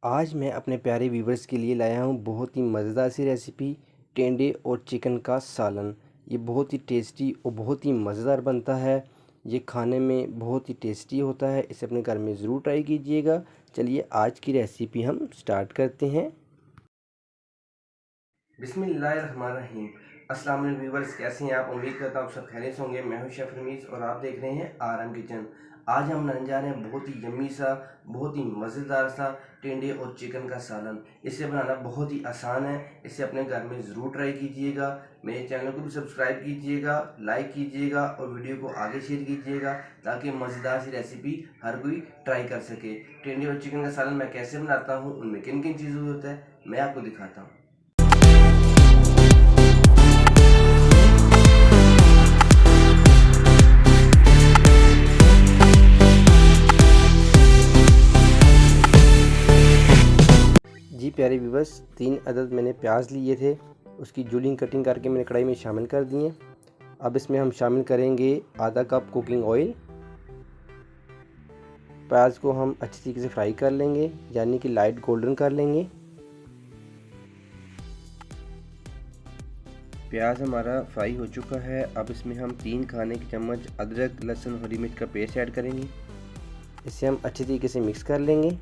आज मैं अपने प्यारे व्यूवर्स के लिए लाया हूँ बहुत ही मज़ेदार सी रेसिपी टेंडे और चिकन का सालन। ये बहुत ही टेस्टी और बहुत ही मज़ेदार बनता है। ये खाने में बहुत ही टेस्टी होता है। इसे अपने घर में ज़रूर ट्राई कीजिएगा। चलिए आज की रेसिपी हम स्टार्ट करते हैं। बिस्मिल्लाहिर्रहमानिर्रहीम। अस्सलाम वालेकुम व्यूवर्स, कैसे हैं आप? उम्मीद करता हूँ आप सब खैरियत से होंगे। मैं हूँ शेफ़ रमीज़ और आप देख रहे हैं आराम किचन। आज हम बनाने जा रहे हैं बहुत ही यम्मी सा, बहुत ही मज़ेदार सा टेंडे और चिकन का सालन। इसे बनाना बहुत ही आसान है। इसे अपने घर में ज़रूर ट्राई कीजिएगा। मेरे चैनल को भी सब्सक्राइब कीजिएगा, लाइक कीजिएगा और वीडियो को आगे शेयर कीजिएगा ताकि मज़ेदार सी रेसिपी हर कोई ट्राई कर सके। टेंडे और चिकन का सालन मैं कैसे बनाता हूँ, उनमें किन किन चीज़ों की होता है, मैं आपको दिखाता हूँ। जी प्यारे व्यूवर्स, 3 अदद मैंने प्याज लिए थे। उसकी जूलिंग कटिंग करके मैंने कढ़ाई में शामिल कर दिए। अब इसमें हम शामिल करेंगे आधा कप कुकिंग ऑयल। प्याज को हम अच्छी तरीके से फ्राई कर लेंगे, यानी कि लाइट गोल्डन कर लेंगे। प्याज हमारा फ्राई हो चुका है। अब इसमें हम 3 खाने के चम्मच अदरक, लहसुन, हरी मिर्च का पेस्ट ऐड करेंगे। इसे हम अच्छी तरीके से मिक्स कर लेंगे।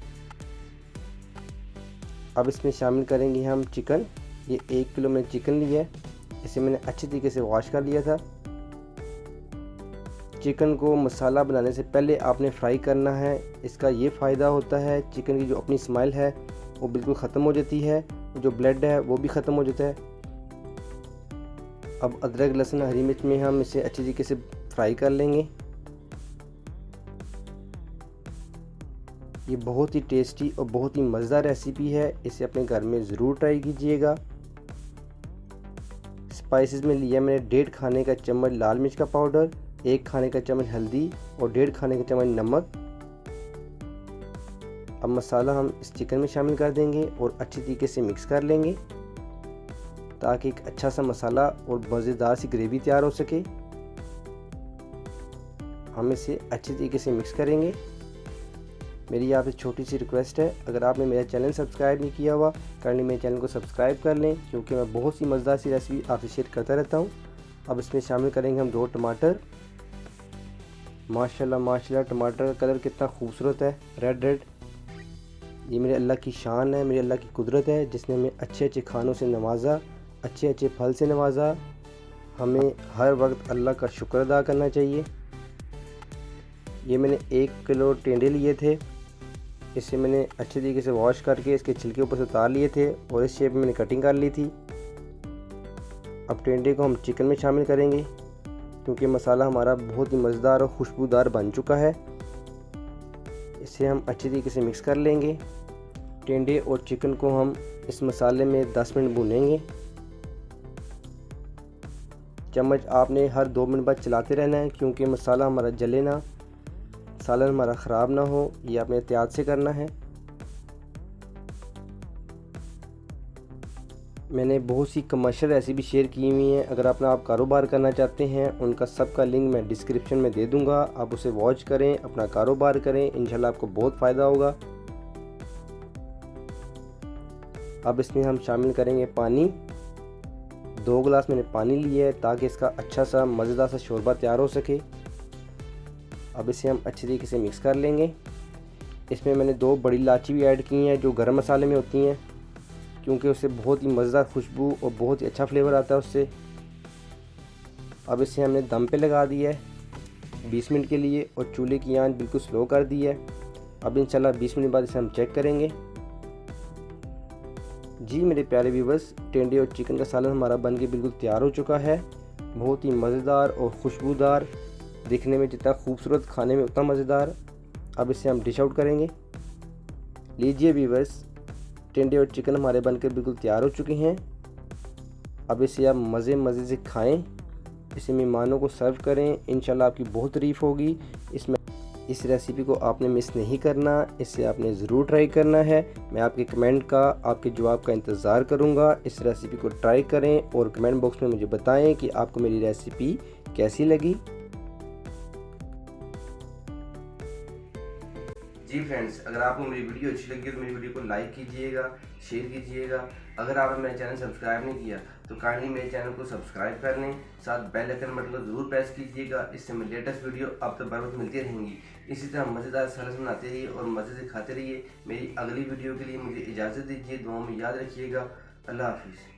अब इसमें शामिल करेंगे हम चिकन। ये 1 किलो मैंने चिकन लिया है। इसे मैंने अच्छी तरीके से वॉश कर लिया था। चिकन को मसाला बनाने से पहले आपने फ्राई करना है। इसका ये फ़ायदा होता है, चिकन की जो अपनी स्मेल है वो बिल्कुल ख़त्म हो जाती है, जो ब्लड है वो भी ख़त्म हो जाता है। अब अदरक, लहसुन, हरी मिर्च में हम इसे अच्छी तरीके से फ्राई कर लेंगे। ये बहुत ही टेस्टी और बहुत ही मज़ेदार रेसिपी है। इसे अपने घर में ज़रूर ट्राई कीजिएगा। स्पाइसेस में लिया मैंने 1.5 खाने का चम्मच लाल मिर्च का पाउडर, 1 खाने का चम्मच हल्दी और 1.5 खाने का चम्मच नमक। अब मसाला हम इस चिकन में शामिल कर देंगे और अच्छी तरीके से मिक्स कर लेंगे ताकि एक अच्छा सा मसाला और मज़ेदार सी ग्रेवी तैयार हो सके। हम इसे अच्छी तरीके से मिक्स करेंगे। मेरी आपसे छोटी सी रिक्वेस्ट है, अगर आपने मेरा चैनल सब्सक्राइब नहीं किया हुआ, करनी मेरे चैनल को सब्सक्राइब कर लें, क्योंकि मैं बहुत सी मज़ेदार सी रेसिपी आपसे शेयर करता रहता हूँ। अब इसमें शामिल करेंगे हम 2 टमाटर। माशाल्लाह माशाल्लाह, टमाटर का कलर कितना खूबसूरत है, रेड रेड। ये मेरे अल्लाह की शान है, मेरे अल्लाह की कुदरत है, जिसने हमें अच्छे अच्छे खानों से नवाजा, अच्छे अच्छे फल से नवाजा। हमें हर वक्त अल्लाह का शुक्र अदा करना चाहिए। ये मैंने 1 किलो टेंडे लिए थे। इसे मैंने अच्छे तरीके से वॉश करके इसके छिलके ऊपर से उतार लिए थे और इस शेप में मैंने कटिंग कर ली थी। अब टेंडे को हम चिकन में शामिल करेंगे, क्योंकि मसाला हमारा बहुत ही मज़ेदार और खुशबूदार बन चुका है। इसे हम अच्छे तरीके से मिक्स कर लेंगे। टेंडे और चिकन को हम इस मसाले में 10 मिनट भूनेंगे। चम्मच आपने हर 2 मिनट बाद चलाते रहना है, क्योंकि मसाला हमारा जले ना, सालन हमारा ख़राब ना हो। ये आपने एहतियात से करना है। मैंने बहुत सी कमर्शियल रेसिपी शेयर की हुई हैं। अगर आप कारोबार करना चाहते हैं, उनका सब का लिंक मैं डिस्क्रिप्शन में दे दूंगा। आप उसे वॉच करें, अपना कारोबार करें, इंशाल्लाह आपको बहुत फ़ायदा होगा। अब इसमें हम शामिल करेंगे पानी। 2 गिलास मैंने पानी लिया है ताकि इसका अच्छा सा मज़ेदार सा शोरबा तैयार हो सके। अब इसे हम अच्छी तरीके से मिक्स कर लेंगे। इसमें मैंने 2 बड़ी इलायची भी ऐड की हैं, जो गरम मसाले में होती हैं, क्योंकि उससे बहुत ही मज़ेदार खुशबू और बहुत ही अच्छा फ्लेवर आता है उससे। अब इसे हमने दम पे लगा दिया है 20 मिनट के लिए और चूल्हे की आंच बिल्कुल स्लो कर दी है। अब इंशाल्लाह 20 मिनट बाद इसे हम चेक करेंगे। जी मेरे प्यारे व्यूवर्स, टेंडे और चिकन का सालन हमारा बन के बिल्कुल तैयार हो चुका है। बहुत ही मज़ेदार और खुशबूदार, दिखने में जितना खूबसूरत, खाने में उतना मज़ेदार। अब इसे हम डिश आउट करेंगे। लीजिए व्यूवर्स, टेंडे और चिकन हमारे बनकर बिल्कुल तैयार हो चुके हैं। अब इसे आप मज़े से खाएं, इसे मेहमानों को सर्व करें। इंशाल्लाह आपकी बहुत तारीफ़ होगी। इस रेसिपी को आपने मिस नहीं करना, इसे आपने ज़रूर ट्राई करना है। मैं आपके कमेंट का, आपके जवाब का इंतज़ार करूँगा। इस रेसिपी को ट्राई करें और कमेंट बॉक्स में मुझे बताएं कि आपको मेरी रेसिपी कैसी लगी। जी जी फ्रेंड्स, अगर आपको मेरी वीडियो अच्छी लगी तो मेरी वीडियो को लाइक कीजिएगा, शेयर कीजिएगा। अगर आपने मेरे चैनल सब्सक्राइब नहीं किया तो काइंडली मेरे चैनल को सब्सक्राइब कर लें, साथ बेल आइकन बटन को ज़रूर प्रेस कीजिएगा। इससे मैं लेटेस्ट वीडियो आप तक बर वक्त मिलती रहेंगी। इसी तरह मज़ेदार सलाद बनाते रहिए और मज़े से खाते रहिए। मेरी अगली वीडियो के लिए मुझे इजाज़त दीजिए। दुआ में याद रखिएगा। अल्लाह हाफिज़।